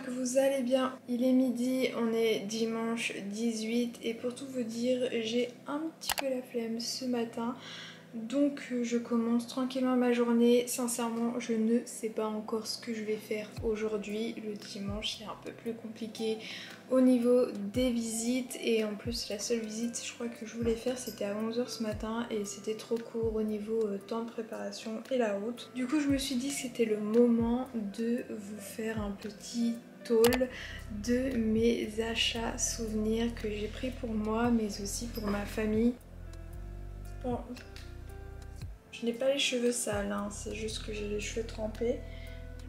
j'espère que vous allez bien. Il est midi, on est dimanche 18 et pour tout vous dire, j'ai un petit peu la flemme ce matin. Donc je commence tranquillement ma journée. Sincèrement, je ne sais pas encore ce que je vais faire aujourd'hui. Le dimanche, c'est un peu plus compliqué au niveau des visites. Et en plus, la seule visite, je crois que je voulais faire, c'était à 11 h ce matin. Et c'était trop court au niveau temps de préparation et la route. Du coup, je me suis dit que c'était le moment de vous faire un petit haul de mes achats souvenirs que j'ai pris pour moi, mais aussi pour ma famille. Bon, je n'ai pas les cheveux sales, hein, c'est juste que j'ai les cheveux trempés.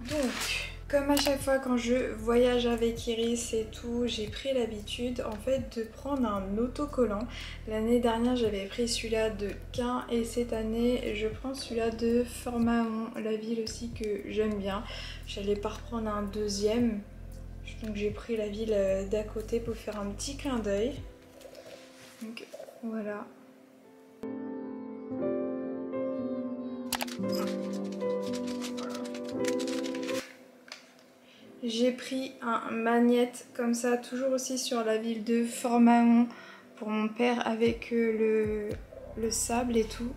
Donc, comme à chaque fois quand je voyage avec Iris et tout, j'ai pris l'habitude en fait de prendre un autocollant. L'année dernière j'avais pris celui-là de Quin et cette année je prends celui-là de Formaon, la ville aussi que j'aime bien. J'allais pas reprendre un deuxième, donc j'ai pris la ville d'à côté pour faire un petit clin d'œil. Donc voilà. J'ai pris un magnète comme ça, toujours aussi sur la ville de Formaon pour mon père avec le sable et tout.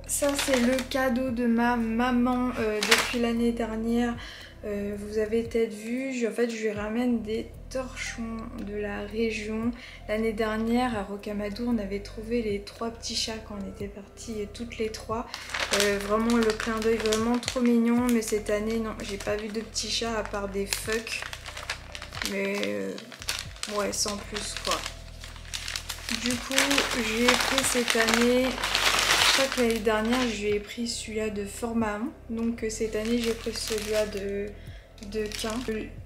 Ça c'est le cadeau de ma maman depuis l'année dernière. Vous avez peut-être vu, en fait je lui ramène des torchons de la région. L'année dernière à Rocamadour on avait trouvé les 3 petits chats quand on était partis toutes les 3. Vraiment le clin d'œil vraiment trop mignon, mais cette année non, j'ai pas vu de petits chats à part des fucks. Mais ouais, sans plus quoi. Du coup j'ai pris cette année, je crois que l'année dernière je lui ai pris celui-là de Formaon, donc cette année j'ai pris celui-là de Quin.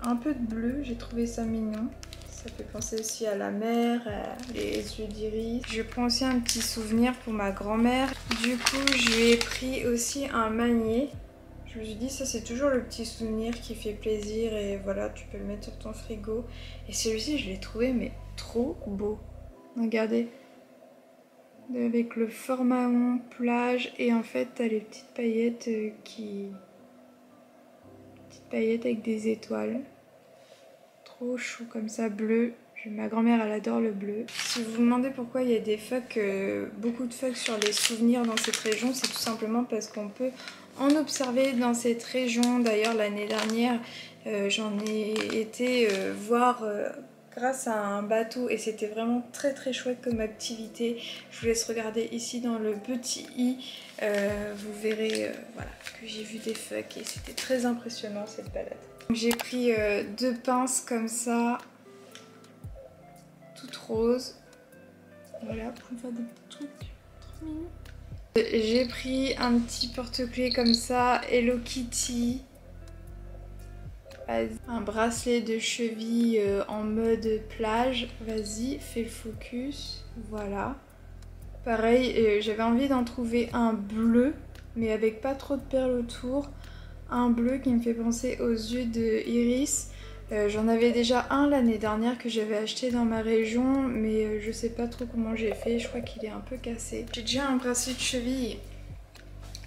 Un peu de bleu, j'ai trouvé ça mignon. Ça fait penser aussi à la mer, à les yeux d'iris. Je prends aussi un petit souvenir pour ma grand-mère. Du coup, je lui ai pris aussi un magnet. Je me suis dit, ça c'est toujours le petit souvenir qui fait plaisir et voilà, tu peux le mettre sur ton frigo. Et celui-ci, je l'ai trouvé mais trop beau. Regardez. Avec le Formaon plage et en fait, t'as les petites paillettes Petites paillettes avec des étoiles. Trop chou comme ça, bleu. Ma grand-mère elle adore le bleu. Si vous vous demandez pourquoi il y a des fucks, beaucoup de fucks sur les souvenirs dans cette région, c'est tout simplement parce qu'on peut en observer dans cette région. D'ailleurs l'année dernière j'en ai été voir grâce à un bateau et c'était vraiment très très chouette comme activité. Je vous laisse regarder ici dans le petit i, vous verrez voilà, que j'ai vu des fucks et c'était très impressionnant cette balade. J'ai pris 2 pinces comme ça, toutes roses. Voilà, pour faire des petits trucs trop mignons. J'ai pris un petit porte-clés comme ça, Hello Kitty. Un bracelet de cheville en mode plage. Vas-y, fais le focus. Voilà. Pareil, j'avais envie d'en trouver un bleu, mais avec pas trop de perles autour. Un bleu qui me fait penser aux yeux de Iris. J'en avais déjà un l'année dernière que j'avais acheté dans ma région, mais je sais pas trop comment j'ai fait, je crois qu'il est un peu cassé. J'ai déjà un bracelet de cheville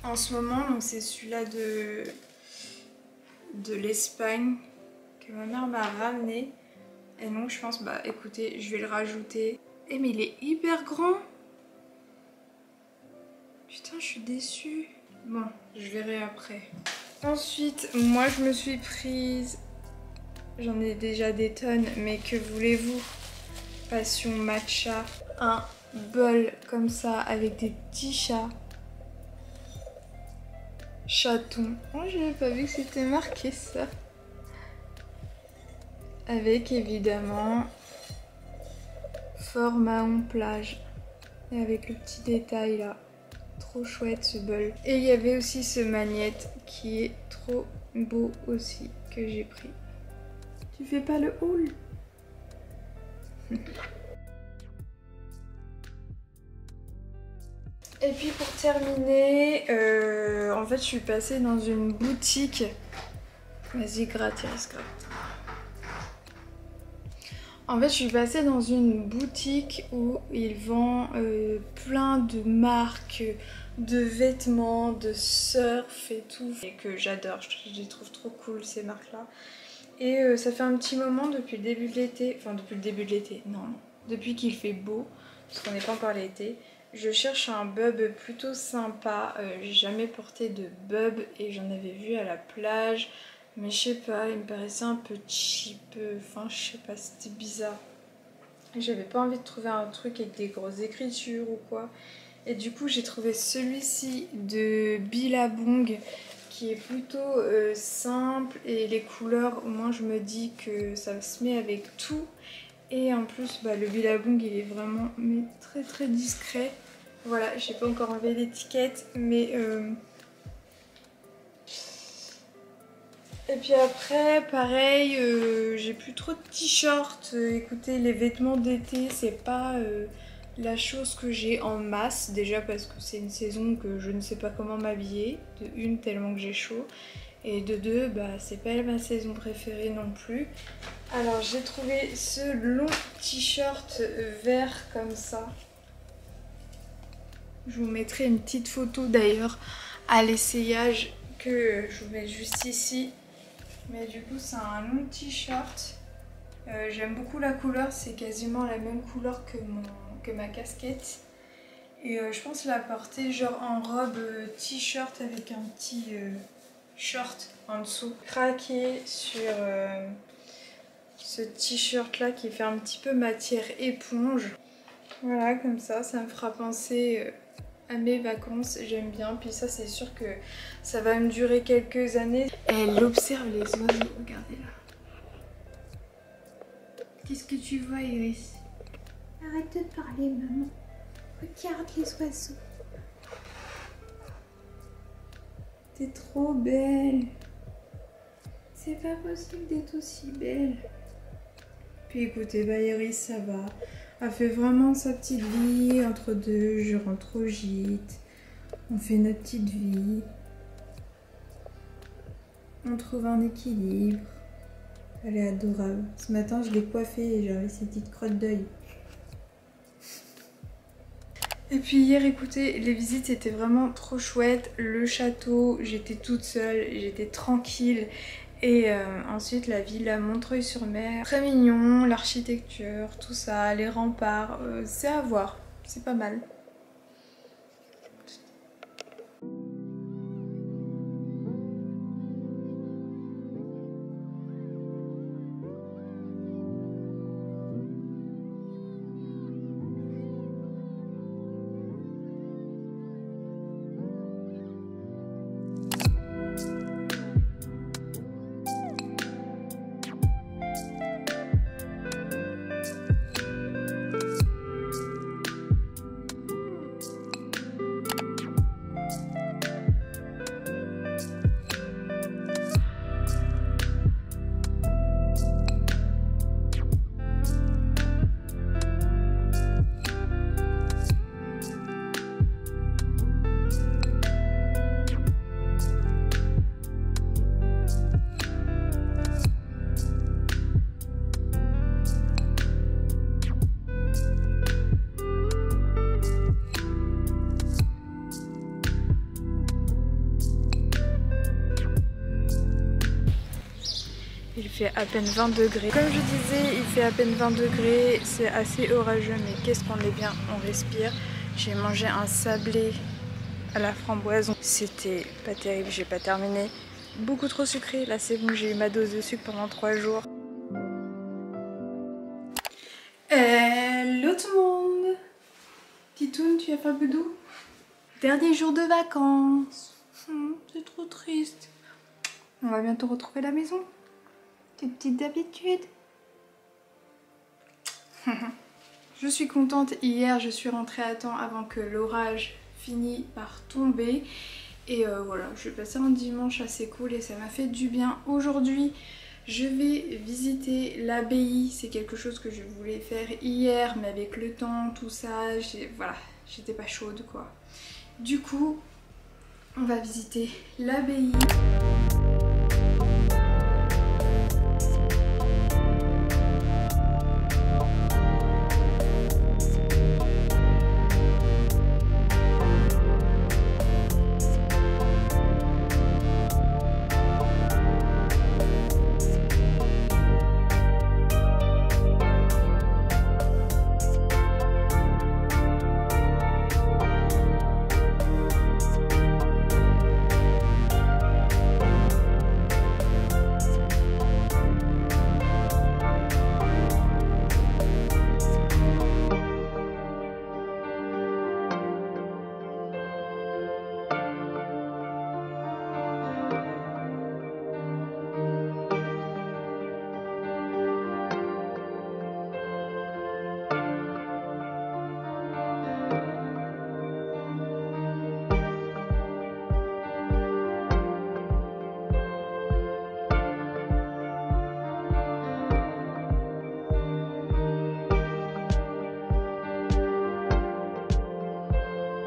en ce moment, donc c'est celui-là de l'Espagne que ma mère m'a ramené. Et donc je pense, bah écoutez, je vais le rajouter. Eh mais il est hyper grand! Putain, je suis déçue. Bon, je verrai après. Ensuite, moi je me suis prise... J'en ai déjà des tonnes, mais que voulez-vous? Passion matcha. Un bol comme ça avec des petits chats. Chatons. Oh, j'avais pas vu que c'était marqué ça. Avec évidemment Formaon plage. Et avec le petit détail là. Trop chouette ce bol. Et il y avait aussi ce magnète qui est trop beau aussi que j'ai pris. Tu fais pas le haul? Et puis pour terminer, en fait je suis passée dans une boutique. Vas-y, gratte, Iris, gratte. En fait je suis passée dans une boutique où ils vendent plein de marques de vêtements, de surf et tout. Et que j'adore, je les trouve trop cool ces marques là. Et ça fait un petit moment depuis le début de l'été, enfin depuis le début de l'été, non, depuis qu'il fait beau, parce qu'on n'est pas encore l'été, je cherche un bub plutôt sympa. J'ai jamais porté de bub et j'en avais vu à la plage, mais je sais pas, il me paraissait un peu cheap, enfin je sais pas, c'était bizarre. J'avais pas envie de trouver un truc avec des grosses écritures ou quoi. Et du coup j'ai trouvé celui-ci de Billabong qui est plutôt simple et les couleurs, au moins je me dis que ça se met avec tout. Et en plus le Billabong il est vraiment mais très discret. Voilà, j'ai pas encore enlevé l'étiquette mais... Et puis après pareil, j'ai plus trop de t-shirts. Écoutez, les vêtements d'été c'est pas... la chose que j'ai en masse, déjà parce que c'est une saison que je ne sais pas comment m'habiller, de une tellement que j'ai chaud, et de deux, c'est pas ma saison préférée non plus. Alors j'ai trouvé ce long t-shirt vert comme ça. Je vous mettrai une petite photo d'ailleurs à l'essayage que je vous mets juste ici. Mais du coup c'est un long t-shirt. J'aime beaucoup la couleur, c'est quasiment la même couleur que ma casquette. Et je pense la porter genre en robe t-shirt avec un petit short en dessous. Craqué sur ce t-shirt là qui fait un petit peu matière éponge. Voilà, comme ça me fera penser à mes vacances, j'aime bien. Puis ça c'est sûr que ça va me durer quelques années. Elle observe les oiseaux, regardez là. Qu'est-ce que tu vois, Iris? Arrête de parler, maman. Regarde les oiseaux. T'es trop belle. C'est pas possible d'être aussi belle. Puis écoutez, Iris, ça va. Elle fait vraiment sa petite vie. Entre deux, je rentre au gîte. On fait notre petite vie. On trouve un équilibre. Elle est adorable. Ce matin, je l'ai coiffée et j'avais ces petites crottes d'œil. Et puis hier, écoutez, les visites étaient vraiment trop chouettes. Le château, j'étais toute seule, j'étais tranquille. Et ensuite, la villa Montreuil-sur-Mer. Très mignon, l'architecture, tout ça, les remparts. C'est à voir, c'est pas mal. Il fait à peine 20 degrés. Comme je disais, il fait à peine 20 degrés, c'est assez orageux, mais qu'est-ce qu'on est bien, on respire. J'ai mangé un sablé à la framboise, c'était pas terrible, j'ai pas terminé. Beaucoup trop sucré, là c'est bon, j'ai eu ma dose de sucre pendant 3 jours. Hello tout le monde! Titoune, tu as fait boudou? Dernier jour de vacances. C'est trop triste. On va bientôt retrouver la maison. Tes petites habitudes. Je suis contente, hier je suis rentrée à temps avant que l'orage finisse par tomber. Et voilà, je vais passer un dimanche assez cool et ça m'a fait du bien. Aujourd'hui, je vais visiter l'abbaye. C'est quelque chose que je voulais faire hier, mais avec le temps, tout ça, voilà, j'étais pas chaude quoi. Du coup, on va visiter l'abbaye.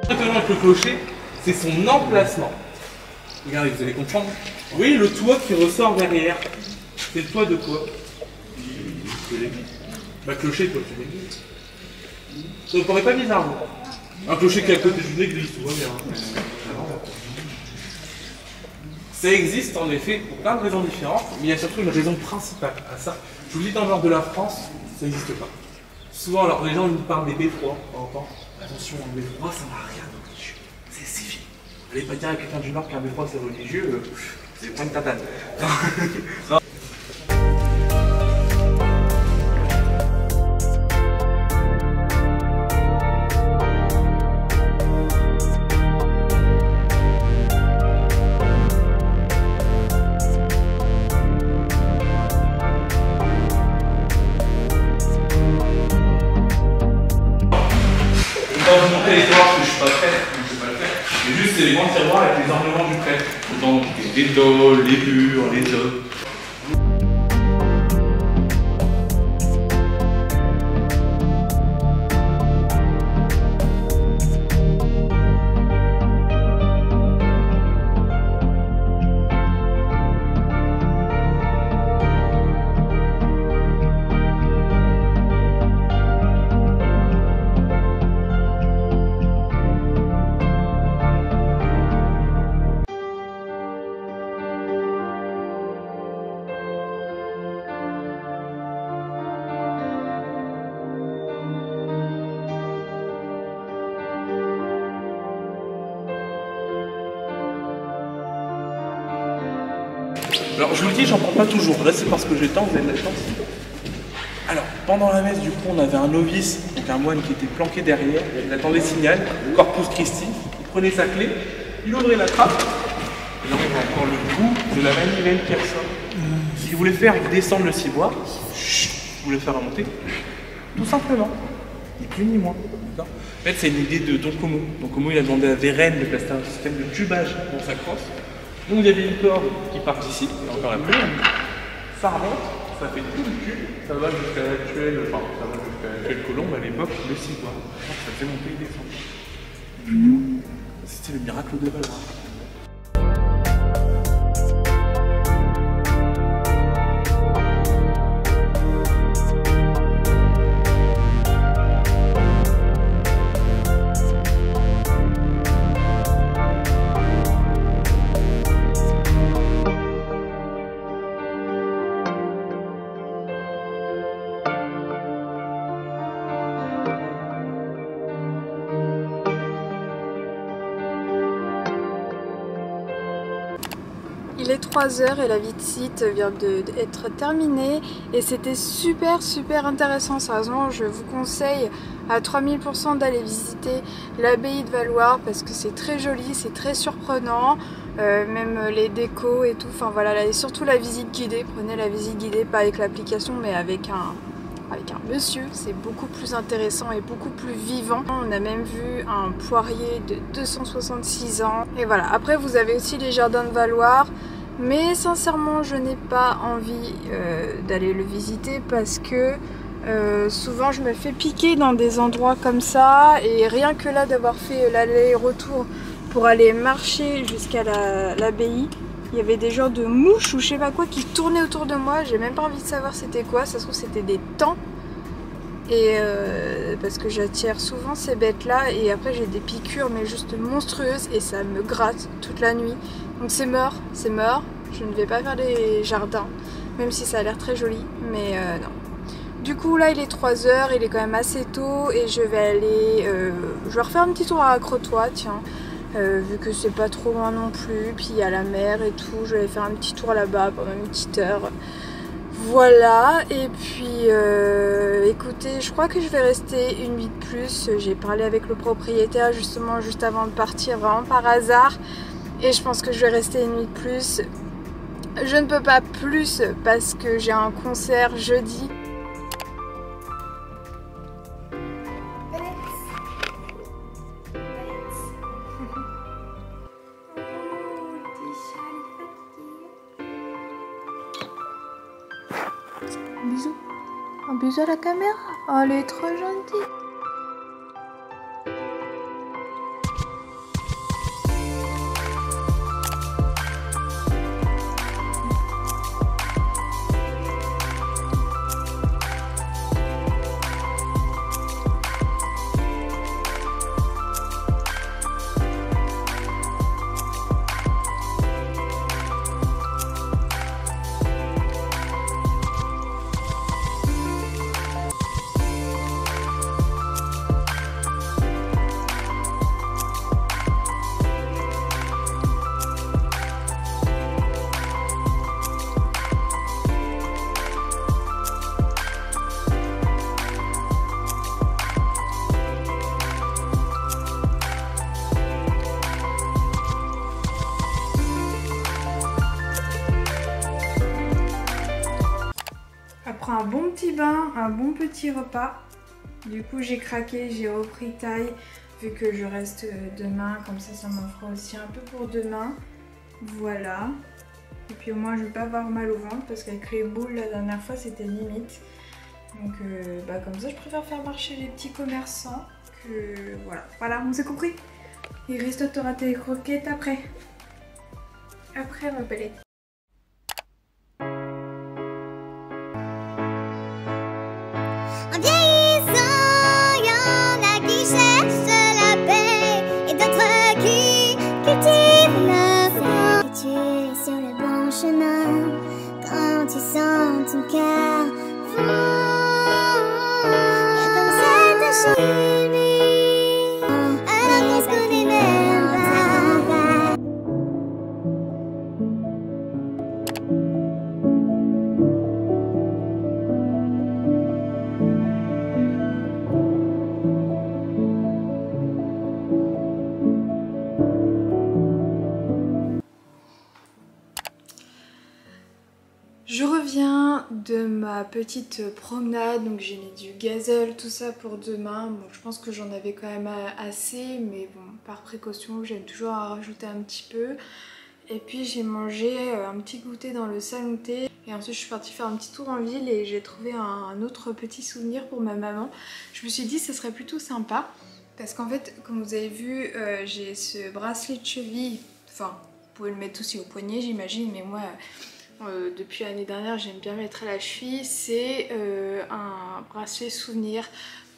Maintenant avec le clocher, c'est son emplacement. Regardez, vous allez comprendre. Vous voyez le toit qui ressort derrière. C'est le toit de quoi? Bah clocher, toi, c'est l'église. Ça vous paraît pas bizarre, vous? Un clocher qui est à côté d'une église, tout va bien. Ça existe en effet pour plein de raisons différentes, mais il y a surtout une raison principale à ça. Je vous dis, dans le nord de la France, ça n'existe pas. Souvent, alors les gens nous parlent des beffrois, on entend. Attention, un beffroi, ça n'a rien de religieux. C'est civil. Allez pas dire à quelqu'un du nord qu'un beffroi c'est religieux, c'est point de tatane. Non. Je vais pas vous montrer les tiroirs parce que je suis pas prêt, donc je vais pas le faire. Mais juste c'est les grands tiroirs avec les ornements du prêtre. Autant les dolls, les murs, les œufs. Alors je vous le dis, j'en prends pas toujours. Là c'est parce que j'ai le temps, vous avez de la chance. Alors pendant la messe, du coup, on avait un novice, donc un moine qui était planqué derrière. Il attendait signal, Corpus Christi. Il prenait sa clé, il ouvrait la trappe. Et là on voit encore le bout de la manivelle qui ressort. S'il voulait faire descendre le ciboire, il voulait faire remonter, tout simplement. Ni plus ni moins. En fait, c'est une idée de Don Como. Don Como, il a demandé à Vérène de placer un système de tubage dans sa crosse. Donc il y avait une corde qui part d'ici, et encore un peu, ça remonte, ça fait tout le cul, ça va jusqu'à l'actuel, enfin ça va jusqu'à l'actuel colombe à l'époque, le ciboire. Ça fait monter et descendre. C'était le miracle de Valois. Il est 3h et la visite vient d'être terminée et c'était super intéressant. Sérieusement, je vous conseille à 3000% d'aller visiter l'abbaye de Valloires parce que c'est très joli, c'est très surprenant, même les décos et tout. Enfin voilà, et surtout la visite guidée. Prenez la visite guidée, pas avec l'application mais avec un monsieur, c'est beaucoup plus intéressant et beaucoup plus vivant. On a même vu un poirier de 266 ans. Et voilà, après vous avez aussi les jardins de Valloires. Mais sincèrement, je n'ai pas envie d'aller le visiter parce que souvent je me fais piquer dans des endroits comme ça. Et rien que là d'avoir fait l'aller-retour pour aller marcher jusqu'à l'abbaye, il y avait des genres de mouches ou je sais pas quoi qui tournaient autour de moi. J'ai même pas envie de savoir c'était quoi. Ça se trouve c'était des tans. Et parce que j'attire souvent ces bêtes là. Et après j'ai des piqûres mais juste monstrueuses. Et ça me gratte toute la nuit. Donc c'est mort, c'est mort. Je ne vais pas faire des jardins. Même si ça a l'air très joli. Mais non. Du coup là il est 3h. Il est quand même assez tôt. Et je vais aller... je vais refaire un petit tour à Crotoy. Tiens. Vu que c'est pas trop loin non plus, puis il y a la mer et tout, je vais faire un petit tour là-bas pendant une petite heure. Voilà, et puis écoutez, je crois que je vais rester une nuit de plus. J'ai parlé avec le propriétaire justement juste avant de partir, vraiment par hasard, et je pense que je vais rester une nuit de plus. Je ne peux pas plus parce que j'ai un concert jeudi. Bisous. Un bisou à la caméra. Oh, elle est trop gentille. petit bain, un bon petit repas. Du coup j'ai craqué, j'ai repris taille vu que je reste demain, comme ça m'en fera aussi un peu pour demain. Voilà. Et puis au moins je vais pas avoir mal au ventre parce qu'avec les boules la dernière fois c'était limite. Donc comme ça je préfère faire marcher les petits commerçants que voilà, on s'est compris. Et Christophe t'aura tes croquettes après. Après ma belette. En vieillissant, y'en a qui cherchent la paix et d'autres qui cultivent la foi. Et tu es sur le bon chemin quand tu sens ton cœur fondre. Et comme cette chimie, alors qu'on se connaît même pas. Je reviens de ma petite promenade, donc j'ai mis du gazole, tout ça pour demain. Bon, je pense que j'en avais quand même assez, mais bon, par précaution, j'aime toujours en rajouter un petit peu. Et puis j'ai mangé un petit goûter dans le salon thé. Et ensuite je suis partie faire un petit tour en ville et j'ai trouvé un autre petit souvenir pour ma maman. Je me suis dit que ce serait plutôt sympa. Parce qu'en fait, comme vous avez vu, j'ai ce bracelet de cheville. Enfin, vous pouvez le mettre aussi au poignet j'imagine, mais moi... depuis l'année dernière j'aime bien mettre à la cheville. C'est un bracelet souvenir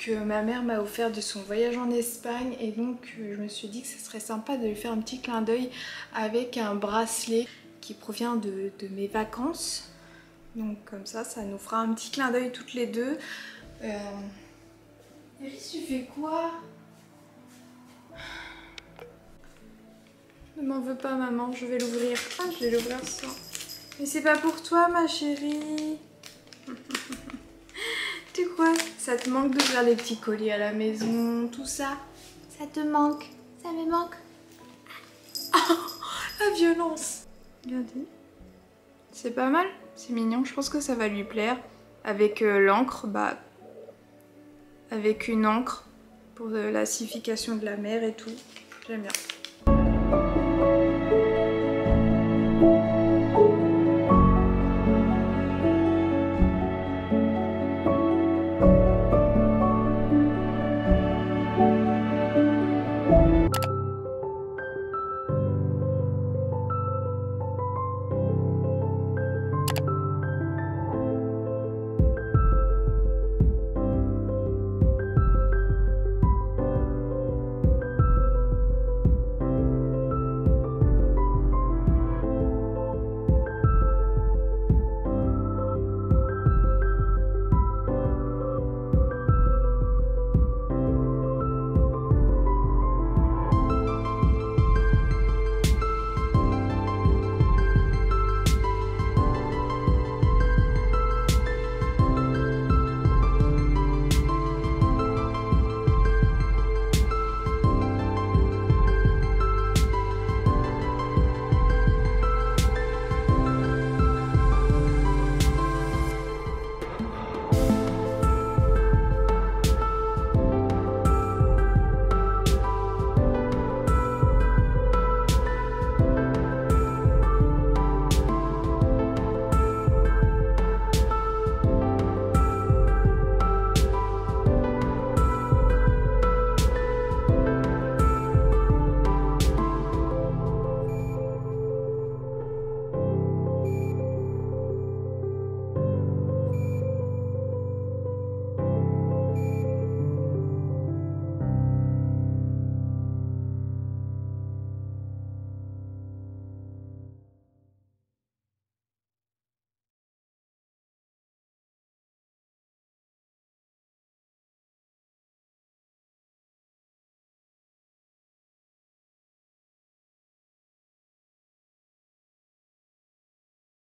que ma mère m'a offert de son voyage en Espagne et donc je me suis dit que ce serait sympa de lui faire un petit clin d'œil avec un bracelet qui provient de mes vacances. Donc comme ça nous fera un petit clin d'œil toutes les deux. Iris, tu fais quoi? Ne m'en veux pas maman, je vais l'ouvrir. Ah, je vais l'ouvrir sans... Mais c'est pas pour toi ma chérie. Tu quoi? Ça te manque d'ouvrir les petits colis à la maison, tout ça? Ça te manque? Ça me manque? Oh, la violence! Regardez. C'est pas mal, c'est mignon, je pense que ça va lui plaire. Avec l'encre, avec une encre pour la signification de la mer et tout. J'aime bien.